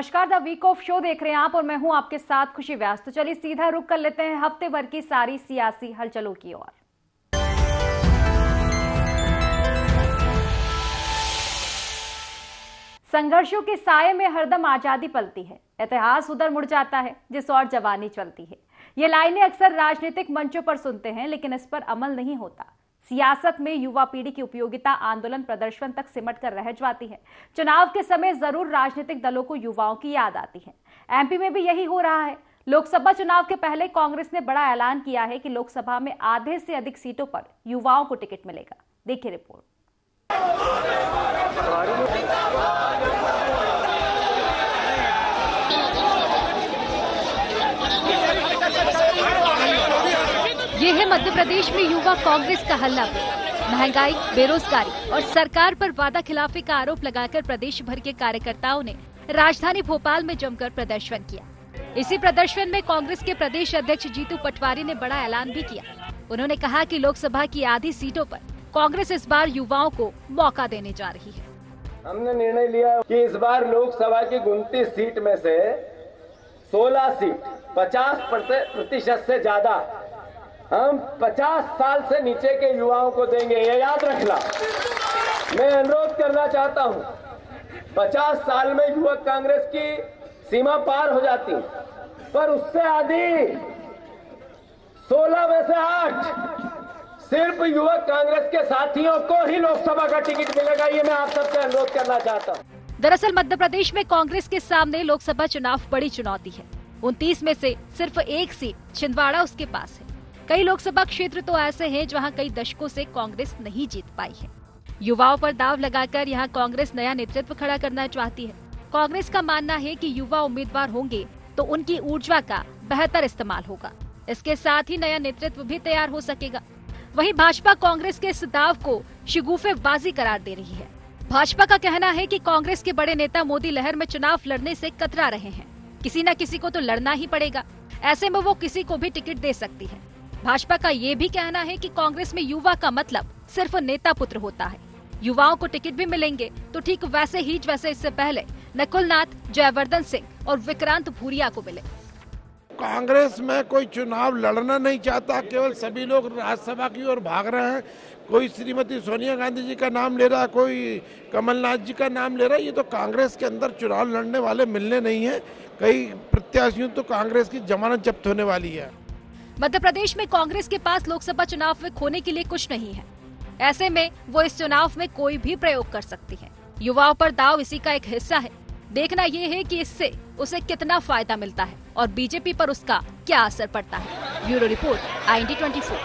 नमस्कार, the week of show देख रहे हैं आप और मैं हूं आपके साथ खुशी व्यास। तो चलिए सीधा रुक कर लेते हैं हफ्ते भर की सारी सियासी हलचलों की ओर। संघर्षों के साये में हरदम आजादी पलती है, इतिहास उधर मुड़ जाता है जिस और जवानी चलती है। ये लाइनें अक्सर राजनीतिक मंचों पर सुनते हैं, लेकिन इस पर अमल नहीं होता। सियासत में युवा पीढ़ी की उपयोगिता आंदोलन प्रदर्शन तक सिमट कर रह जाती है। चुनाव के समय जरूर राजनीतिक दलों को युवाओं की याद आती है। एमपी में भी यही हो रहा है। लोकसभा चुनाव के पहले कांग्रेस ने बड़ा ऐलान किया है कि लोकसभा में आधे से अधिक सीटों पर युवाओं को टिकट मिलेगा। देखिए रिपोर्ट। ये है मध्य प्रदेश में युवा कांग्रेस का हल्ला बोल। महंगाई, बेरोजगारी और सरकार पर वादा खिलाफी का आरोप लगाकर प्रदेश भर के कार्यकर्ताओं ने राजधानी भोपाल में जमकर प्रदर्शन किया। इसी प्रदर्शन में कांग्रेस के प्रदेश अध्यक्ष जीतू पटवारी ने बड़ा ऐलान भी किया। उन्होंने कहा कि लोकसभा की आधी सीटों पर कांग्रेस इस बार युवाओं को मौका देने जा रही है। हमने निर्णय लिया कि इस बार लोकसभा की 29 सीट में से 16 सीट 50% से ज्यादा हम 50 साल से नीचे के युवाओं को देंगे। ये याद रखना। मैं अनुरोध करना चाहता हूं, 50 साल में युवक कांग्रेस की सीमा पार हो जाती, पर उससे आधी 16 में से 8 सिर्फ युवक कांग्रेस के साथियों को ही लोकसभा का टिकट मिलेगा। ये मैं आप सबसे अनुरोध करना चाहता हूं। दरअसल मध्य प्रदेश में कांग्रेस के सामने लोकसभा चुनाव बड़ी चुनौती है। 29 में से सिर्फ एक सीट छिंदवाड़ा उसके पास है। कई लोकसभा क्षेत्र तो ऐसे हैं जहां कई दशकों से कांग्रेस नहीं जीत पाई है। युवाओं पर दाव लगाकर यहां कांग्रेस नया नेतृत्व खड़ा करना चाहती है। कांग्रेस का मानना है कि युवा उम्मीदवार होंगे तो उनकी ऊर्जा का बेहतर इस्तेमाल होगा। इसके साथ ही नया नेतृत्व भी तैयार हो सकेगा। वहीं भाजपा कांग्रेस के इस दाव को शिगुफेबाजी करार दे रही है। भाजपा का कहना है कि कांग्रेस के बड़े नेता मोदी लहर में चुनाव लड़ने से कतरा रहे हैं। किसी न किसी को तो लड़ना ही पड़ेगा, ऐसे में वो किसी को भी टिकट दे सकती है। भाजपा का ये भी कहना है कि कांग्रेस में युवा का मतलब सिर्फ नेता पुत्र होता है। युवाओं को टिकट भी मिलेंगे तो ठीक वैसे ही जैसे इससे पहले नकुल नाथ, जयवर्धन सिंह और विक्रांत भूरिया को मिले। कांग्रेस में कोई चुनाव लड़ना नहीं चाहता, केवल सभी लोग राज्यसभा की ओर भाग रहे हैं। कोई श्रीमती सोनिया गांधी जी का नाम ले रहा है, कोई कमलनाथ जी का नाम ले रहा है। ये तो कांग्रेस के अंदर चुनाव लड़ने वाले मिलने नहीं है। कई प्रत्याशियों तो कांग्रेस की जमानत जब्त होने वाली है। मध्य प्रदेश में कांग्रेस के पास लोकसभा चुनाव में खोने के लिए कुछ नहीं है। ऐसे में वो इस चुनाव में कोई भी प्रयोग कर सकती है। युवाओं पर दाव इसी का एक हिस्सा है। देखना ये है कि इससे उसे कितना फायदा मिलता है और बीजेपी पर उसका क्या असर पड़ता है। Bureau report, IND24।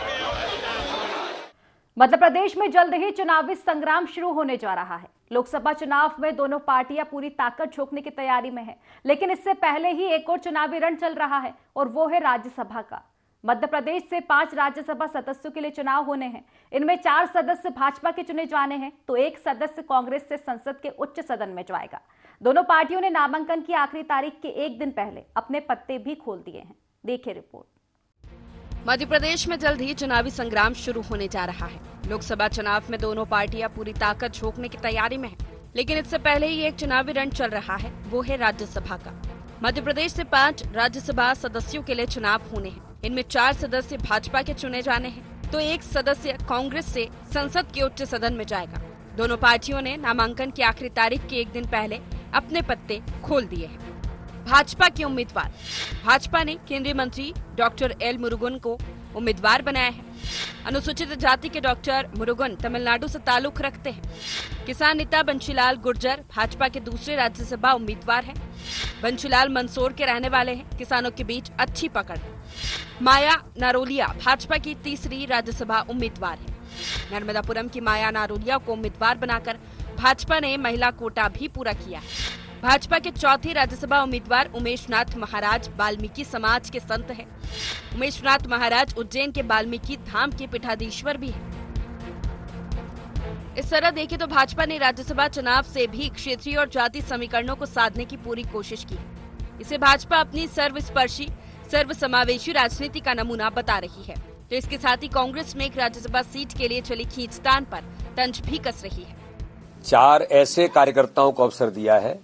Madhya Pradesh में जल्द ही चुनावी संग्राम शुरू होने जा रहा है। लोकसभा चुनाव में दोनों पार्टियां पूरी ताकत झोंकने की तैयारी में है, लेकिन इससे पहले ही एक और चुनावी रण चल रहा है और वो है राज्यसभा का। मध्य प्रदेश से 5 राज्यसभा सदस्यों के लिए चुनाव होने हैं। इनमें 4 सदस्य भाजपा के चुने जाने हैं तो 1 सदस्य कांग्रेस से संसद के उच्च सदन में जाएगा। दोनों पार्टियों ने नामांकन की आखिरी तारीख के एक दिन पहले अपने पत्ते भी खोल दिए हैं। देखिए रिपोर्ट। मध्य प्रदेश में जल्द ही चुनावी संग्राम शुरू होने जा रहा है। लोकसभा चुनाव में दोनों पार्टियां पूरी ताकत झोंकने की तैयारी में है, लेकिन इससे पहले ही एक चुनावी रण चल रहा है, वो है राज्यसभा का। मध्य प्रदेश से 5 राज्यसभा सदस्यों के लिए चुनाव होने हैं। इनमें 4 सदस्य भाजपा के चुने जाने हैं तो 1 सदस्य कांग्रेस से संसद के उच्च सदन में जाएगा। दोनों पार्टियों ने नामांकन की आखिरी तारीख के एक दिन पहले अपने पत्ते खोल दिए हैं। भाजपा के उम्मीदवार। भाजपा ने केंद्रीय मंत्री डॉक्टर एल मुरुगन को उम्मीदवार बनाया है। अनुसूचित जाति के डॉक्टर मुरुगन तमिलनाडु से ताल्लुक रखते हैं। किसान नेता बंशीलाल गुर्जर भाजपा के दूसरे राज्यसभा उम्मीदवार हैं। बंशीलाल मंदसौर के रहने वाले हैं। किसानों के बीच अच्छी पकड़ है। माया नारोलिया भाजपा की तीसरी राज्यसभा उम्मीदवार है। नर्मदापुरम की माया नारोलिया को उम्मीदवार बनाकर भाजपा ने महिला कोटा भी पूरा किया है। भाजपा के चौथे राज्यसभा उम्मीदवार उमेश नाथ महाराज वाल्मीकि समाज के संत हैं। उमेश नाथ महाराज उज्जैन के वाल्मीकि धाम के पीठाधीश्वर भी हैं। इस तरह देखें तो भाजपा ने राज्यसभा चुनाव से भी क्षेत्रीय और जाति समीकरणों को साधने की पूरी कोशिश की। इसे भाजपा अपनी सर्वस्पर्शी सर्वसमावेशी राजनीति का नमूना बता रही है। तो इसके साथ ही कांग्रेस में एक राज्यसभा सीट के लिए चली खींचतान पर तंज भी कस रही है। 4 ऐसे कार्यकर्ताओं को अवसर दिया है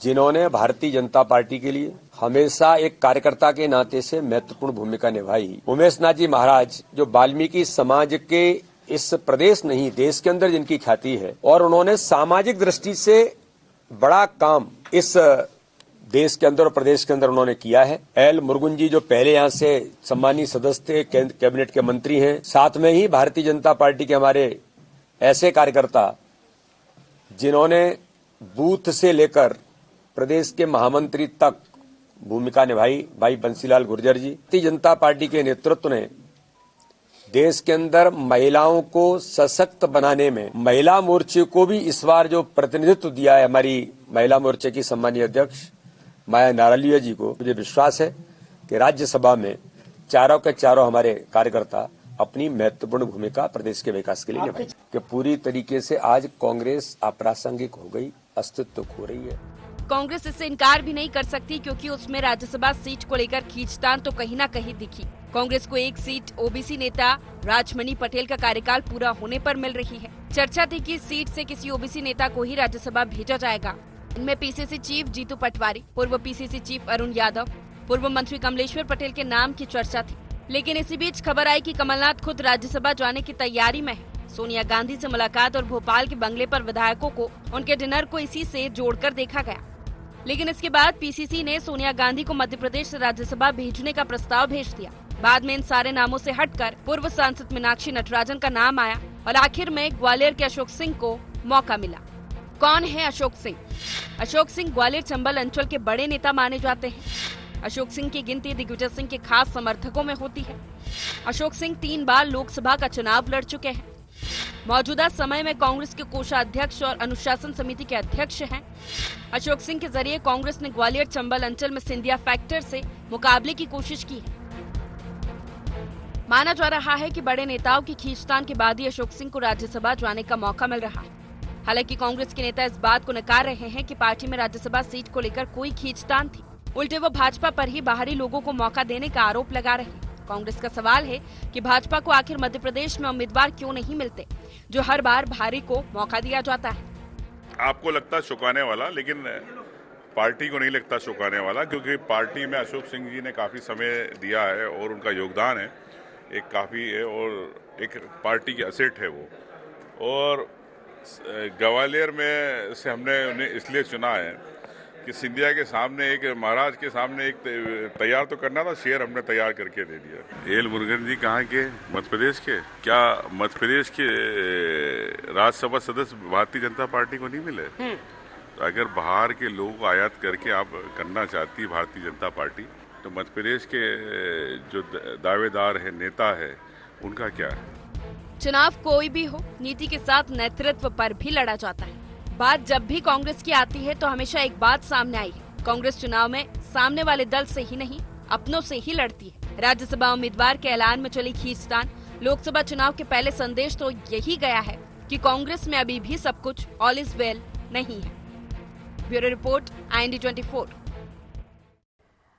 जिन्होंने भारतीय जनता पार्टी के लिए हमेशा एक कार्यकर्ता के नाते से महत्वपूर्ण भूमिका निभाई। उमेश नाथ जी महाराज जो वाल्मीकि समाज के इस प्रदेश नहीं देश के अंदर जिनकी ख्याति है और उन्होंने सामाजिक दृष्टि से बड़ा काम इस देश के अंदर और प्रदेश के अंदर उन्होंने किया है। एल मुरुगन जी जो पहले यहाँ से सम्मानीय सदस्य थे, कैबिनेट के मंत्री हैं, साथ में ही भारतीय जनता पार्टी के हमारे ऐसे कार्यकर्ता जिन्होंने बूथ से लेकर प्रदेश के महामंत्री तक भूमिका निभाई, भाई बंसीलाल गुर्जर जी। भारतीय जनता पार्टी के नेतृत्व ने देश के अंदर महिलाओं को सशक्त बनाने में महिला मोर्चे को भी इस बार जो प्रतिनिधित्व दिया है हमारी महिला मोर्चे की सम्मानीय अध्यक्ष माया नारालिया जी को, मुझे विश्वास है कि राज्यसभा में चारों के चारों हमारे कार्यकर्ता अपनी महत्वपूर्ण भूमिका प्रदेश के विकास के लिए निभाएंगे। कि पूरी तरीके से आज कांग्रेस अप्रासंगिक हो गई, अस्तित्व खो रही है। कांग्रेस इससे इनकार भी नहीं कर सकती क्योंकि उसमें राज्यसभा सीट को लेकर खींचतान तो कहीं न कहीं दिखी। कांग्रेस को एक सीट ओबीसी नेता राजमणि पटेल का कार्यकाल पूरा होने पर मिल रही है। चर्चा थी कि इस सीट से किसी ओबीसी नेता को ही राज्यसभा भेजा जाएगा। इनमें पीसीसी चीफ जीतू पटवारी, पूर्व पीसीसी चीफ अरुण यादव, पूर्व मंत्री कमलेश्वर पटेल के नाम की चर्चा थी। लेकिन इसी बीच खबर आई कि कमलनाथ खुद राज्यसभा जाने की तैयारी में है। सोनिया गांधी से मुलाकात और भोपाल के बंगले पर विधायकों को उनके डिनर को इसी से जोड़कर देखा गया। लेकिन इसके बाद पीसीसी ने सोनिया गांधी को मध्य प्रदेश से राज्यसभा भेजने का प्रस्ताव भेज दिया। बाद में इन सारे नामों से हटकर पूर्व सांसद मीनाक्षी नटराजन का नाम आया और आखिर में ग्वालियर के अशोक सिंह को मौका मिला। कौन है अशोक सिंह? अशोक सिंह ग्वालियर चंबल अंचल के बड़े नेता माने जाते हैं। अशोक सिंह की गिनती दिग्विजय सिंह के खास समर्थकों में होती है। अशोक सिंह 3 बार लोकसभा का चुनाव लड़ चुके हैं। मौजूदा समय में कांग्रेस के कोषाध्यक्ष और अनुशासन समिति के अध्यक्ष हैं। अशोक सिंह के जरिए कांग्रेस ने ग्वालियर चंबल अंचल में सिंधिया फैक्टर से मुकाबले की कोशिश की है। माना जा रहा है कि बड़े नेताओं की खींचतान के बाद ही अशोक सिंह को राज्यसभा जाने का मौका मिल रहा है। हालांकि कांग्रेस के नेता इस बात को नकार रहे हैं कि पार्टी में राज्यसभा सीट को लेकर कोई खींचतान थी। उल्टे वो भाजपा पर ही बाहरी लोगों को मौका देने का आरोप लगा रहे हैं। कांग्रेस का सवाल है कि भाजपा को आखिर मध्य प्रदेश में उम्मीदवार क्यों नहीं मिलते, जो हर बार भारी को मौका दिया जाता है। आपको लगता चौंकाने वाला, लेकिन पार्टी को नहीं लगता चौंकाने वाला, क्योंकि पार्टी में अशोक सिंह जी ने काफी समय दिया है और उनका योगदान है एक काफी है और एक पार्टी की असेट है वो। और ग्वालियर में से हमने उन्हें इसलिए चुना है कि सिंधिया के सामने एक महाराज के सामने एक तैयार तो करना था, शेर हमने तैयार करके दे दिया। एल मुरुगन जी कहाँ के? मध्य प्रदेश के। क्या मध्य प्रदेश के राज्यसभा सदस्य भारतीय जनता पार्टी को नहीं मिले? तो अगर बाहर के लोग आयात करके आप करना चाहती है भारतीय जनता पार्टी, तो मध्य प्रदेश के जो दावेदार है, नेता है, उनका क्या है? चुनाव कोई भी हो, नीति के साथ नेतृत्व पर भी लड़ा जाता है। बात जब भी कांग्रेस की आती है तो हमेशा एक बात सामने आई है, कांग्रेस चुनाव में सामने वाले दल से ही नहीं, अपनों से ही लड़ती है। राज्यसभा उम्मीदवार के ऐलान में चली खींचतान, लोकसभा चुनाव के पहले संदेश तो यही गया है कि कांग्रेस में अभी भी सब कुछ ऑल इज वेल नहीं है। Bureau report, IND 24।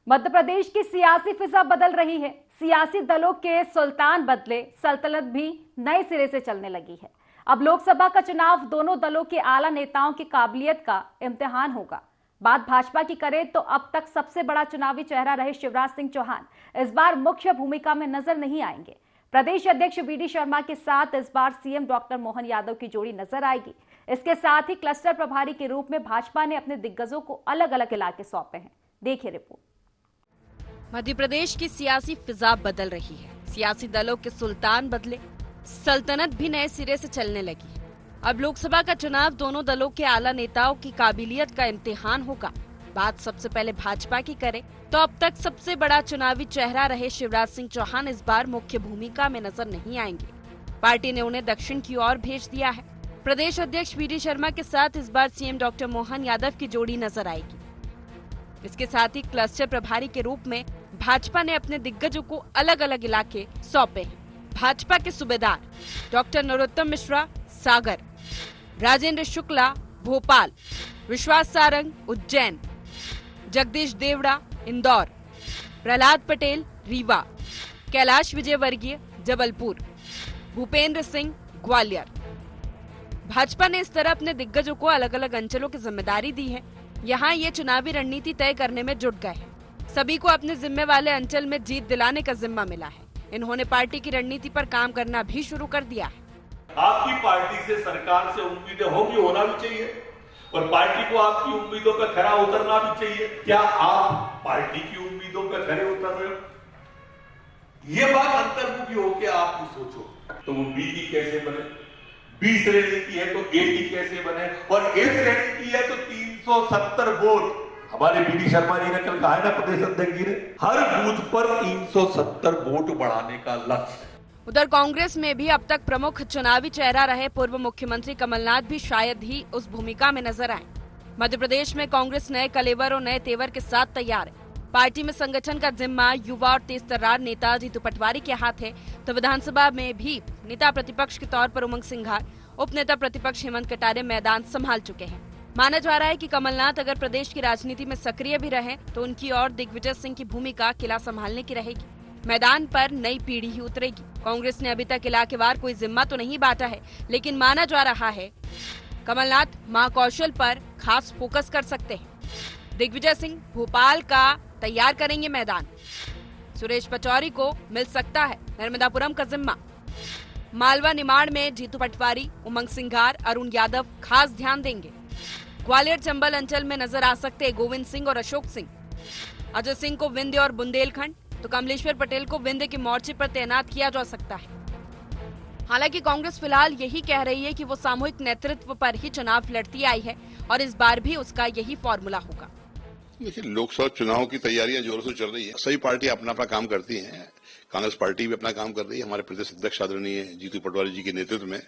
Madhya Pradesh की सियासी फिजा बदल रही है। सियासी दलों के सुल्तान बदले, सल्तनत भी नए सिरे से चलने लगी है। अब लोकसभा का चुनाव दोनों दलों के आला नेताओं की काबिलियत का इम्तिहान होगा। बात भाजपा की करें तो अब तक सबसे बड़ा चुनावी चेहरा रहे शिवराज सिंह चौहान इस बार मुख्य भूमिका में नजर नहीं आएंगे। प्रदेश अध्यक्ष VD शर्मा के साथ इस बार CM डॉक्टर मोहन यादव की जोड़ी नजर आएगी। इसके साथ ही क्लस्टर प्रभारी के रूप में भाजपा ने अपने दिग्गजों को अलग अलग इलाके सौंपे हैं। देखिए रिपोर्ट। मध्य प्रदेश की सियासी फिजा बदल रही है। सियासी दलों के सुल्तान बदले, सल्तनत भी नए सिरे से चलने लगी है। अब लोकसभा का चुनाव दोनों दलों के आला नेताओं की काबिलियत का इम्तिहान होगा। बात सबसे पहले भाजपा की करें तो अब तक सबसे बड़ा चुनावी चेहरा रहे शिवराज सिंह चौहान इस बार मुख्य भूमिका में नजर नहीं आएंगे। पार्टी ने उन्हें दक्षिण की ओर भेज दिया है। प्रदेश अध्यक्ष VD शर्मा के साथ इस बार CM डॉक्टर मोहन यादव की जोड़ी नजर आएगी। इसके साथ ही क्लस्टर प्रभारी के रूप में भाजपा ने अपने दिग्गजों को अलग अलग इलाके सौंपे हैं। भाजपा के सूबेदार डॉक्टर नरोत्तम मिश्रा सागर, राजेंद्र शुक्ला भोपाल, विश्वास सारंग उज्जैन, जगदीश देवड़ा इंदौर, प्रहलाद पटेल रीवा, कैलाश विजयवर्गीय जबलपुर, भूपेंद्र सिंह ग्वालियर। भाजपा ने इस तरह अपने दिग्गजों को अलग अलग अंचलों की जिम्मेदारी दी है। यहाँ ये चुनावी रणनीति तय करने में जुट गए हैं। सभी को अपने जिम्मे वाले अंचल में जीत दिलाने का जिम्मा मिला है। इन्होंने पार्टी की रणनीति पर काम करना भी शुरू कर दिया है। आपकी पार्टी से, सरकार से उम्मीदें होगी, होना भी चाहिए, और पार्टी को आपकी उम्मीदों पर खरा उतरना भी चाहिए। क्या आप पार्टी की उम्मीदों पर खरे उतर रहे हो? ये बात अंतर्मुखी होके आप भी सोचो। तो वो बी की कैसे बने, बी श्रेणी की है तो ए की कैसे बने, और ए श्रेणी की है तो 370 वोट। हमारे बीडी शर्मा जी ने कल कहा है ना, प्रदेश अध्यक्ष जी ने, हर बूथ पर 370 वोट बढ़ाने का लक्ष्य। उधर कांग्रेस में भी अब तक प्रमुख चुनावी चेहरा रहे पूर्व मुख्यमंत्री कमलनाथ भी शायद ही उस भूमिका में नजर आए। मध्य प्रदेश में कांग्रेस नए कलेवर और नए तेवर के साथ तैयार है। पार्टी में संगठन का जिम्मा युवा और तेज तर्रार नेता जीतू पटवारी के हाथ है, तो विधानसभा में भी नेता प्रतिपक्ष के तौर पर उमंग सिंघार, उप नेता प्रतिपक्ष हेमंत कटारे मैदान संभाल चुके हैं। माना जा रहा है कि कमलनाथ अगर प्रदेश की राजनीति में सक्रिय भी रहे तो उनकी और दिग्विजय सिंह की भूमिका किला संभालने की रहेगी। मैदान पर नई पीढ़ी ही उतरेगी। कांग्रेस ने अभी तक इलाकेवार कोई जिम्मा तो नहीं बांटा है, लेकिन माना जा रहा है कमलनाथ महाकौशल पर खास फोकस कर सकते हैं। दिग्विजय सिंह भोपाल का तैयार करेंगे मैदान। सुरेश पचौरी को मिल सकता है नर्मदापुरम का जिम्मा। मालवा निमाड़ में जीतू पटवारी, उमंग सिंघार, अरुण यादव खास ध्यान देंगे। ग्वालियर चंबल अंचल में नजर आ सकते गोविंद सिंह और अशोक सिंह। अजय सिंह को विंध्य और बुंदेलखंड, तो कमलेश्वर पटेल को विंध्य के मोर्चे पर तैनात किया जा सकता है। हालांकि कांग्रेस फिलहाल यही कह रही है कि वो सामूहिक नेतृत्व पर ही चुनाव लड़ती आई है और इस बार भी उसका यही फॉर्मूला होगा। देखिए, लोकसभा चुनाव की तैयारियां जोरों से चल रही है। सभी पार्टी अपना अपना काम करती हैं। कांग्रेस पार्टी भी अपना काम कर रही है। हमारे प्रदेश अध्यक्ष आदरणीय जीतू पटवारी जी के नेतृत्व में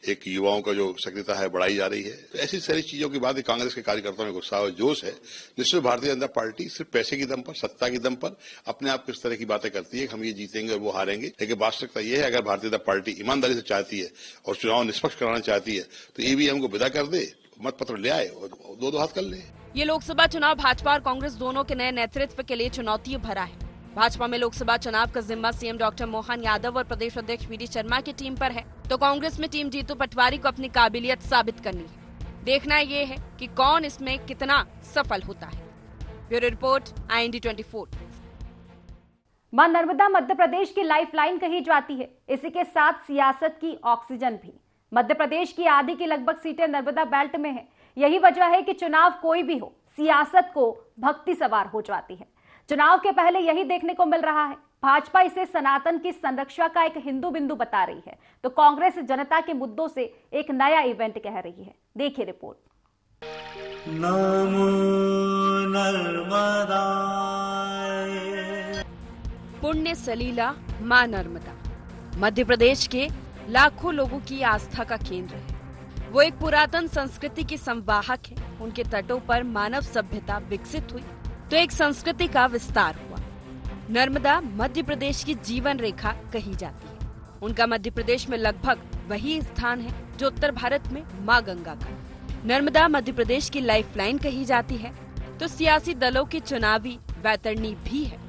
एक युवाओं का जो सक्रियता है बढ़ाई जा रही है। तो ऐसी सारी चीजों के बाद कांग्रेस के कार्यकर्ताओं में उत्साह और जोश है, जिससे भारतीय जनता पार्टी सिर्फ पैसे की दम पर, सत्ता की दम पर अपने आप किस तरह की बातें करती है कि हम ये जीतेंगे और वो हारेंगे। लेकिन वास्तविकता यह है, अगर भारतीय जनता पार्टी ईमानदारी से चाहती है और चुनाव निष्पक्ष कराना चाहती है तो ईवीएम को विदा कर दे, मत पत्र ले आए और दो हाथ कर ले। ये लोकसभा चुनाव भाजपा और कांग्रेस दोनों के नए नेतृत्व के लिए चुनौती भरा है। भाजपा में लोकसभा चुनाव का जिम्मा सीएम डॉक्टर मोहन यादव और प्रदेश अध्यक्ष बीडी शर्मा की टीम पर है, तो कांग्रेस में टीम जीतू पटवारी को अपनी काबिलियत साबित करनी है। देखना ये है कि कौन इसमें कितना सफल होता है। Bureau report, IND24। मां नर्मदा मध्य प्रदेश की लाइफलाइन कही जाती है, इसी के साथ सियासत की ऑक्सीजन भी। मध्य प्रदेश की आधी की लगभग सीटें नर्मदा बेल्ट में है। यही वजह है कि चुनाव कोई भी हो, सियासत को भक्ति सवार हो जाती है। चुनाव के पहले यही देखने को मिल रहा है। भाजपा इसे सनातन की संरक्षा का एक हिंदू बिंदु बता रही है, तो कांग्रेस जनता के मुद्दों से एक नया इवेंट कह रही है। देखिए रिपोर्ट। नमो नर्मदा। पुण्य सलीला मां नर्मदा मध्य प्रदेश के लाखों लोगों की आस्था का केंद्र है। वो एक पुरातन संस्कृति की संवाहक है। उनके तटों पर मानव सभ्यता विकसित हुई तो एक संस्कृति का विस्तार हुआ। नर्मदा मध्य प्रदेश की जीवन रेखा कही जाती है। उनका मध्य प्रदेश में लगभग वही स्थान है जो उत्तर भारत में मां गंगा का। नर्मदा मध्य प्रदेश की लाइफलाइन कही जाती है, तो सियासी दलों की चुनावी वैतरणी भी है।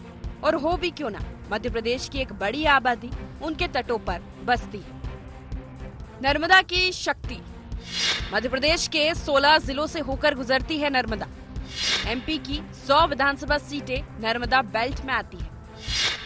और हो भी क्यों ना, मध्य प्रदेश की एक बड़ी आबादी उनके तटों पर बसती है। नर्मदा की शक्ति। मध्य प्रदेश के 16 जिलों से होकर गुजरती है नर्मदा। एमपी की 100 विधानसभा सीटें नर्मदा बेल्ट में आती है।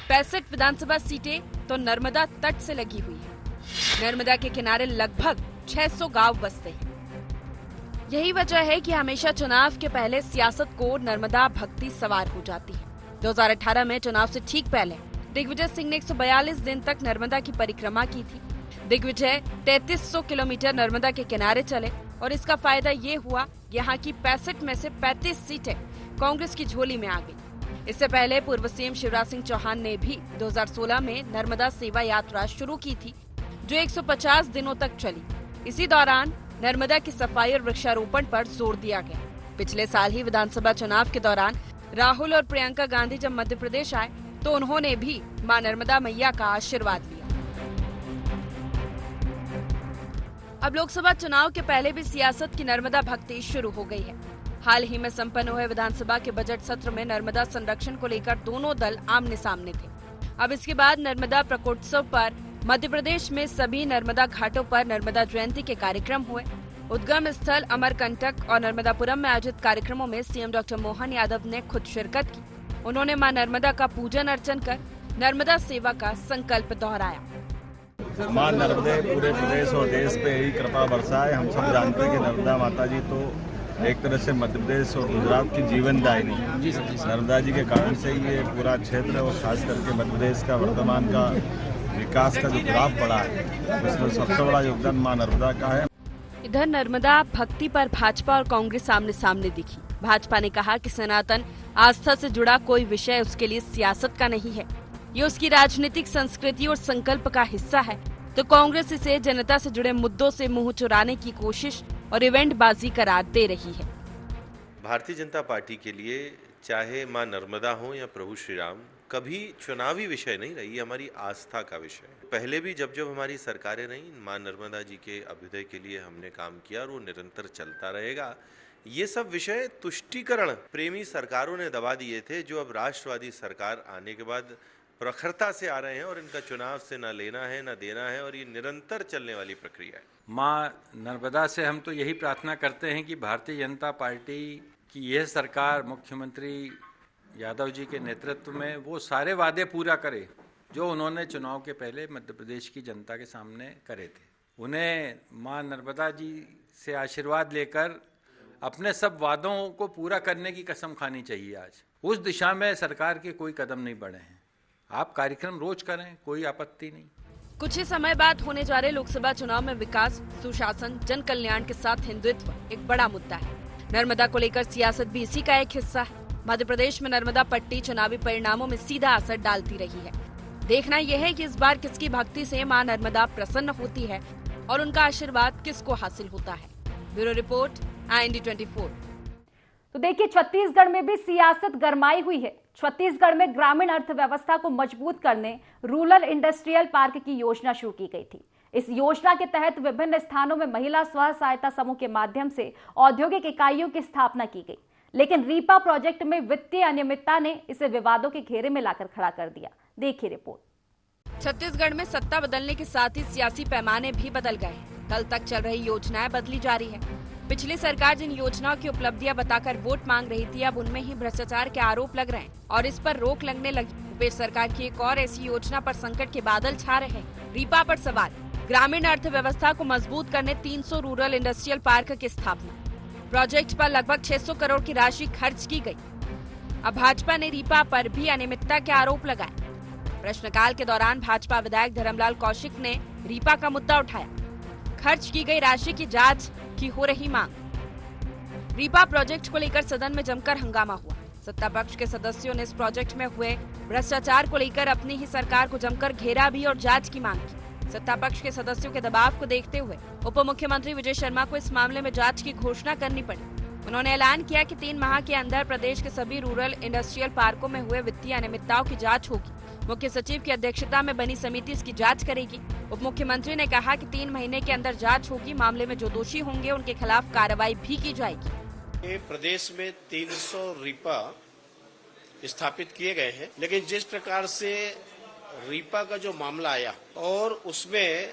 65 विधानसभा सीटें तो नर्मदा तट से लगी हुई है। नर्मदा के किनारे लगभग 600 गांव बसते हैं। यही वजह है कि हमेशा चुनाव के पहले सियासत को नर्मदा भक्ति सवार हो जाती है। 2018 में चुनाव से ठीक पहले दिग्विजय सिंह ने 142 दिन तक नर्मदा की परिक्रमा की थी। दिग्विजय 3300 किलोमीटर नर्मदा के किनारे चले और इसका फायदा ये हुआ, यहाँ की 65 में से 35 सीटें कांग्रेस की झोली में आ गई। इससे पहले पूर्व सीएम शिवराज सिंह चौहान ने भी 2016 में नर्मदा सेवा यात्रा शुरू की थी, जो 150 दिनों तक चली। इसी दौरान नर्मदा की सफाई और वृक्षारोपण पर जोर दिया गया। पिछले साल ही विधानसभा चुनाव के दौरान राहुल और प्रियंका गांधी जब मध्य प्रदेश आए तो उन्होंने भी मां नर्मदा मैया का आशीर्वाद लिया। अब लोकसभा चुनाव के पहले भी सियासत की नर्मदा भक्ति शुरू हो गई है। हाल ही में संपन्न हुए विधानसभा के बजट सत्र में नर्मदा संरक्षण को लेकर दोनों दल आमने सामने थे। अब इसके बाद नर्मदा प्रकोत्सव पर मध्य प्रदेश में सभी नर्मदा घाटों पर नर्मदा जयंती के कार्यक्रम हुए। उद्गम स्थल अमरकंटक और नर्मदापुरम में आयोजित कार्यक्रमों में सीएम डॉक्टर मोहन यादव ने खुद शिरकत की। उन्होंने मां नर्मदा का पूजन अर्चन कर नर्मदा सेवा का संकल्प दोहराया। मां नर्मदे पूरे प्रदेश और देश पे यही कृपा बरसाए। हम सब जानते हैं कि नर्मदा माता जी तो एक तरह से मध्य प्रदेश और गुजरात की जीवन दायिनी है। नर्मदा जी के कारण से ये पूरा क्षेत्र और खास करके मध्य प्रदेश का वर्तमान का विकास का जो ग्राफ बढ़ा है उसमें सबसे बड़ा योगदान मां नर्मदा का है। इधर नर्मदा भक्ति पर भाजपा और कांग्रेस आमने सामने दिखी। भाजपा ने कहा कि सनातन आस्था से जुड़ा कोई विषय उसके लिए सियासत का नहीं है, ये उसकी राजनीतिक संस्कृति और संकल्प का हिस्सा है। तो कांग्रेस इसे जनता से जुड़े मुद्दों से मुंह चुराने की कोशिश और इवेंट बाजी करार दे रही है। भारतीय जनता पार्टी के लिए चाहे मां नर्मदा हो या प्रभु श्री राम, कभी चुनावी विषय नहीं रही, हमारी आस्था का विषय। पहले भी जब जब हमारी सरकारें रही, मां नर्मदा जी के अभ्युदय के लिए हमने काम किया और वो निरंतर चलता रहेगा। ये सब विषय तुष्टीकरण प्रेमी सरकारों ने दबा दिए थे, जो अब राष्ट्रवादी सरकार आने के बाद प्रखरता से आ रहे हैं और इनका चुनाव से न लेना है न देना है और ये निरंतर चलने वाली प्रक्रिया है। मां नर्मदा से हम तो यही प्रार्थना करते हैं कि भारतीय जनता पार्टी की यह सरकार मुख्यमंत्री यादव जी के नेतृत्व में वो सारे वादे पूरा करे जो उन्होंने चुनाव के पहले मध्य प्रदेश की जनता के सामने करे थे। उन्हें मां नर्मदा जी से आशीर्वाद लेकर अपने सब वादों को पूरा करने की कसम खानी चाहिए। आज उस दिशा में सरकार के कोई कदम नहीं बढ़े हैं। आप कार्यक्रम रोज करें, कोई आपत्ति नहीं। कुछ ही समय बाद होने जा रहे लोकसभा चुनाव में विकास, सुशासन, जन कल्याण के साथ हिंदुत्व एक बड़ा मुद्दा है। नर्मदा को लेकर सियासत भी इसी का एक हिस्सा है। मध्य प्रदेश में नर्मदा पट्टी चुनावी परिणामों में सीधा असर डालती रही है। देखना यह है कि इस बार किसकी भक्ति से मां नर्मदा प्रसन्न होती है और उनका आशीर्वाद किसको हासिल होता है। Bureau report, IND24। तो देखिए, छत्तीसगढ़ में भी सियासत गरमाई हुई है। छत्तीसगढ़ में ग्रामीण अर्थव्यवस्था को मजबूत करने रूरल इंडस्ट्रियल पार्क की योजना शुरू की गई थी। इस योजना के तहत विभिन्न स्थानों में महिला स्व सहायता समूह के माध्यम से औद्योगिक इकाइयों की स्थापना की गई, लेकिन रीपा प्रोजेक्ट में वित्तीय अनियमितता ने इसे विवादों के घेरे में लाकर खड़ा कर दिया। देखिए रिपोर्ट। छत्तीसगढ़ में सत्ता बदलने के साथ ही सियासी पैमाने भी बदल गए हैं। कल तक चल रही योजनाएं बदली जा रही है। पिछली सरकार जिन योजनाओं की उपलब्धियां बताकर वोट मांग रही थी, अब उनमें ही भ्रष्टाचार के आरोप लग रहे हैं और इस पर रोक लगने लगी। भूपेश सरकार की एक और ऐसी योजना पर संकट के बादल छा रहे हैं। रीपा पर सवाल। ग्रामीण अर्थव्यवस्था को मजबूत करने 300 रूरल इंडस्ट्रियल पार्क की स्थापना। प्रोजेक्ट पर लगभग 600 करोड़ की राशि खर्च की गई। अब भाजपा ने रीपा पर भी अनियमितता के आरोप लगाए। प्रश्नकाल के दौरान भाजपा विधायक धर्मलाल कौशिक ने रीपा का मुद्दा उठाया। खर्च की गई राशि की जांच की हो रही मांग। रीपा प्रोजेक्ट को लेकर सदन में जमकर हंगामा हुआ। सत्ता पक्ष के सदस्यों ने इस प्रोजेक्ट में हुए भ्रष्टाचार को लेकर अपनी ही सरकार को जमकर घेरा भी और जांच की मांग की। सत्ता पक्ष के सदस्यों के दबाव को देखते हुए उप मुख्यमंत्री विजय शर्मा को इस मामले में जांच की घोषणा करनी पड़ी। उन्होंने ऐलान किया कि 3 माह के अंदर प्रदेश के सभी रूरल इंडस्ट्रियल पार्कों में हुए वित्तीय अनियमितताओं की जांच होगी। मुख्य सचिव की अध्यक्षता में बनी समिति इसकी जांच करेगी। उप मुख्यमंत्री ने कहा कि 3 महीने के अंदर जांच होगी। मामले में जो दोषी होंगे उनके खिलाफ कार्रवाई भी की जाएगी। प्रदेश में 300 रीपा स्थापित किए गए हैं, लेकिन जिस प्रकार से रीपा का जो मामला आया और उसमें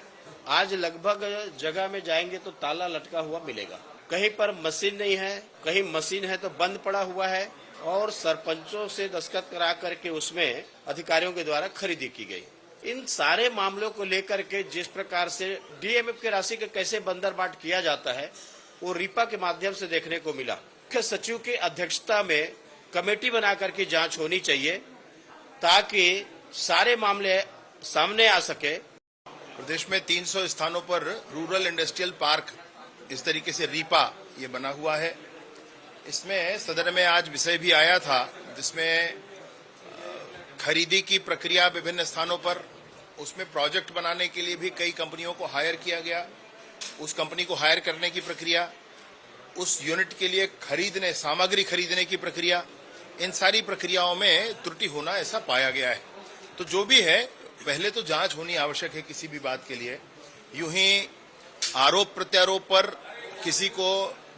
आज लगभग जगह में जाएंगे तो ताला लटका हुआ मिलेगा। कहीं पर मशीन नहीं है, कहीं मशीन है तो बंद पड़ा हुआ है और सरपंचों से दस्तखत करा करके उसमें अधिकारियों के द्वारा खरीदी की गई। इन सारे मामलों को लेकर के जिस प्रकार से DMF की राशि का कैसे बंदरबाट किया जाता है वो रीपा के माध्यम से देखने को मिला। मुख्य सचिव की अध्यक्षता में कमेटी बना करके जांच होनी चाहिए ताकि सारे मामले सामने आ सके। प्रदेश में 300 स्थानों पर रूरल इंडस्ट्रियल पार्क इस तरीके से रीपा ये बना हुआ है। इसमें सदन में आज विषय भी आया था जिसमें खरीदी की प्रक्रिया विभिन्न स्थानों पर, उसमें प्रोजेक्ट बनाने के लिए भी कई कंपनियों को हायर किया गया। उस कंपनी को हायर करने की प्रक्रिया, उस यूनिट के लिए सामग्री खरीदने की प्रक्रिया, इन सारी प्रक्रियाओं में त्रुटि होना ऐसा पाया गया है। तो जो भी है पहले तो जांच होनी आवश्यक है किसी भी बात के लिए। यूं ही आरोप प्रत्यारोप पर किसी को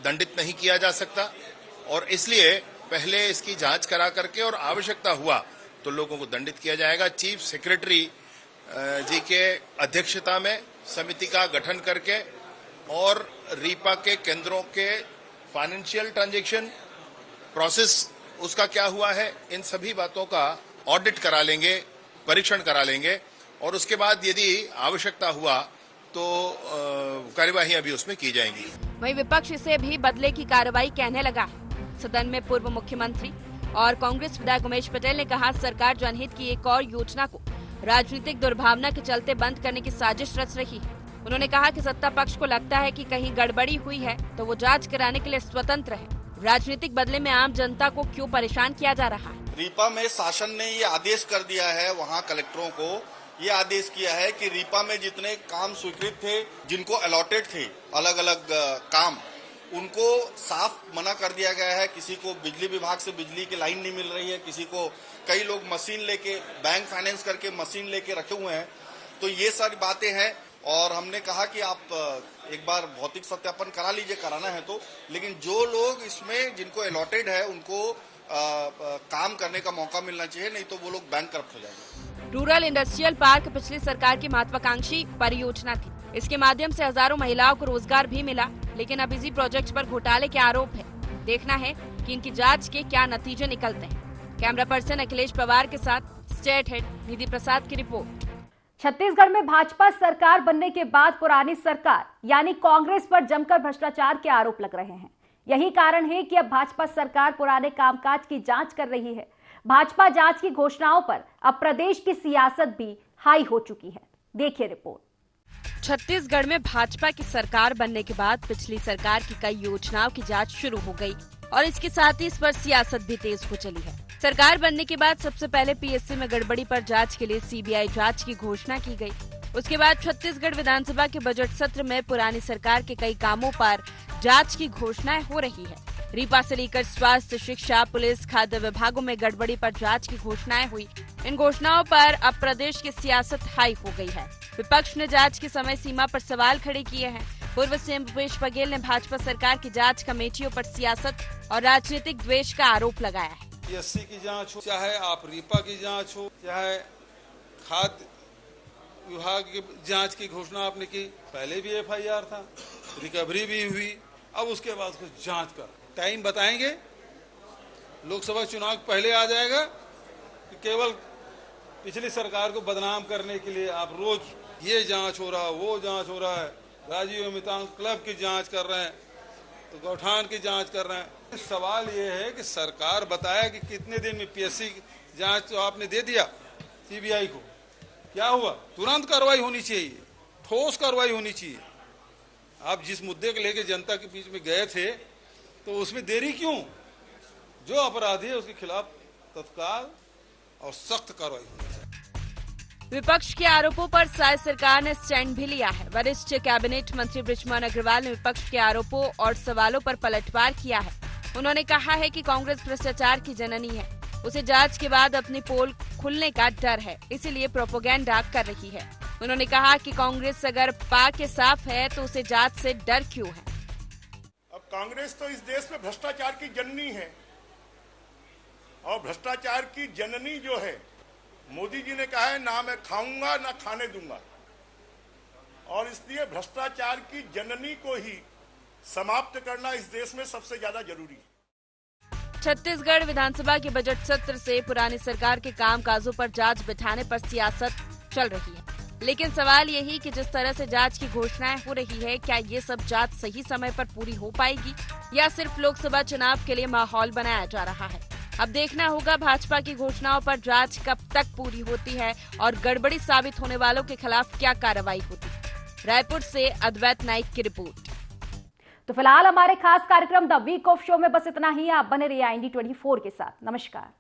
दंडित नहीं किया जा सकता और इसलिए पहले इसकी जांच करा करके और आवश्यकता हुआ तो लोगों को दंडित किया जाएगा। चीफ सेक्रेटरी जी के अध्यक्षता में समिति का गठन करके और रीपा के केंद्रों के फाइनेंशियल ट्रांजैक्शन प्रोसेस उसका क्या हुआ है, इन सभी बातों का ऑडिट करा लेंगे, परीक्षण करा लेंगे और उसके बाद यदि आवश्यकता हुआ तो कार्यवाही अभी उसमें की जाएंगी। वहीं विपक्ष इसे भी बदले की कार्रवाई कहने लगा है। सदन में पूर्व मुख्यमंत्री और कांग्रेस विधायक उमेश पटेल ने कहा, सरकार जनहित की एक और योजना को राजनीतिक दुर्भावना के चलते बंद करने की साजिश रच रही है। उन्होंने कहा कि सत्ता पक्ष को लगता है कि कहीं गड़बड़ी हुई है तो वो जांच कराने के लिए स्वतंत्र है। राजनीतिक बदले में आम जनता को क्यों परेशान किया जा रहा है। रीपा में शासन ने ये आदेश कर दिया है, वहाँ कलेक्टरों को ये आदेश किया है कि रीपा में जितने काम स्वीकृत थे, जिनको अलॉटेड थे अलग अलग काम, उनको साफ मना कर दिया गया है। किसी को बिजली विभाग से बिजली की लाइन नहीं मिल रही है, किसी को, कई लोग मशीन लेके बैंक फाइनेंस करके मशीन लेके रखे हुए हैं। तो ये सारी बातें हैं और हमने कहा कि आप एक बार भौतिक सत्यापन करा लीजिए, कराना है तो, लेकिन जो लोग इसमें जिनको अलॉटेड है उनको काम करने का मौका मिलना चाहिए, नहीं तो वो लोग बैंकक्रप्ट हो जाएंगे। रूरल इंडस्ट्रियल पार्क पिछली सरकार की महत्वाकांक्षी परियोजना थी। इसके माध्यम से हजारों महिलाओं को रोजगार भी मिला, लेकिन अब इसी प्रोजेक्ट पर घोटाले के आरोप है। देखना है कि इनकी जांच के क्या नतीजे निकलते हैं। कैमरा पर्सन अखिलेश पवार के साथ स्टेट हेड निधि प्रसाद की रिपोर्ट। छत्तीसगढ़ में भाजपा सरकार बनने के बाद पुरानी सरकार यानी कांग्रेस पर जमकर भ्रष्टाचार के आरोप लग रहे हैं। यही कारण है कि अब भाजपा सरकार पुराने कामकाज की जांच कर रही है। भाजपा जांच की घोषणाओं पर अब प्रदेश की सियासत भी हाई हो चुकी है। देखिए रिपोर्ट। छत्तीसगढ़ में भाजपा की सरकार बनने के बाद पिछली सरकार की कई योजनाओं की जांच शुरू हो गई और इसके साथ ही इस पर सियासत भी तेज हो चली है। सरकार बनने के बाद सबसे पहले पीएससी में गड़बड़ी पर जांच के लिए सीबीआई जांच की घोषणा की गई। उसके बाद छत्तीसगढ़ विधानसभा के बजट सत्र में पुरानी सरकार के कई कामों पर जांच की घोषणाएं हो रही है। रीपा से लेकर स्वास्थ्य, शिक्षा, पुलिस, खाद्य विभागों में गड़बड़ी पर जांच की घोषणाएं हुई। इन घोषणाओं पर अब प्रदेश की सियासत हाई हो गई है। विपक्ष ने जांच की समय सीमा पर सवाल खड़े किए हैं। पूर्व सीएम भूपेश बघेल ने भाजपा सरकार की जांच कमेटियों पर सियासत और राजनीतिक द्वेष का आरोप लगाया है। पीएससी की जांच हो, चाहे आप रीपा की जांच हो, चाहे खाद्य विभाग की जांच की घोषणा आपने की, पहले भी एफआईआर था, रिकवरी भी हुई, अब उसके बाद कुछ जांच कर टाइम बताएंगे। लोकसभा चुनाव पहले आ जाएगा कि केवल पिछली सरकार को बदनाम करने के लिए आप रोज ये जांच हो रहा है, वो जांच हो रहा है, राजीव अमिताभ क्लब की जांच कर रहे हैं, तो गौठान की जांच कर रहे हैं। सवाल ये है कि सरकार बताया कि कितने दिन में पीएससी जांच तो आपने दे दिया सीबीआई को, क्या हुआ? तुरंत कार्रवाई होनी चाहिए, ठोस कार्रवाई होनी चाहिए। आप जिस मुद्दे को लेकर जनता के बीच में गए थे तो उसमें देरी क्यों? जो अपराधी है उसके खिलाफ तत्काल और सख्त कार्रवाई होनी चाहिए। विपक्ष के आरोपों पर शायद सरकार ने स्टैंड भी लिया है। वरिष्ठ कैबिनेट मंत्री बृजमोहन अग्रवाल ने विपक्ष के आरोपों और सवालों पर पलटवार किया है। उन्होंने कहा है कि कांग्रेस भ्रष्टाचार की जननी है, उसे जांच के बाद अपनी पोल खुलने का डर है, इसीलिए प्रोपेगेंडा कर रही है। उन्होंने कहा कि कांग्रेस अगर पा के साफ है तो उसे जांच से डर क्यों है। अब कांग्रेस तो इस देश में भ्रष्टाचार की जननी है और भ्रष्टाचार की जननी जो है, मोदी जी ने कहा है ना मैं खाऊंगा ना खाने दूंगा, और इसलिए भ्रष्टाचार की जननी को ही समाप्त करना इस देश में सबसे ज्यादा जरूरी है। छत्तीसगढ़ विधानसभा के बजट सत्र से पुरानी सरकार के कामकाजों पर जांच बिठाने पर सियासत चल रही है, लेकिन सवाल यही कि जिस तरह से जांच की घोषणाएं हो रही है, क्या ये सब जांच सही समय पर पूरी हो पाएगी या सिर्फ लोकसभा चुनाव के लिए माहौल बनाया जा रहा है। अब देखना होगा भाजपा की घोषणाओं पर जांच कब तक पूरी होती है और गड़बड़ी साबित होने वालों के खिलाफ क्या कार्रवाई होती है। रायपुर से अद्वैत नाइक की रिपोर्ट। तो फिलहाल हमारे खास कार्यक्रम द वीक ऑफ शो में बस इतना ही। आप बने रहिए IND24 के साथ। नमस्कार।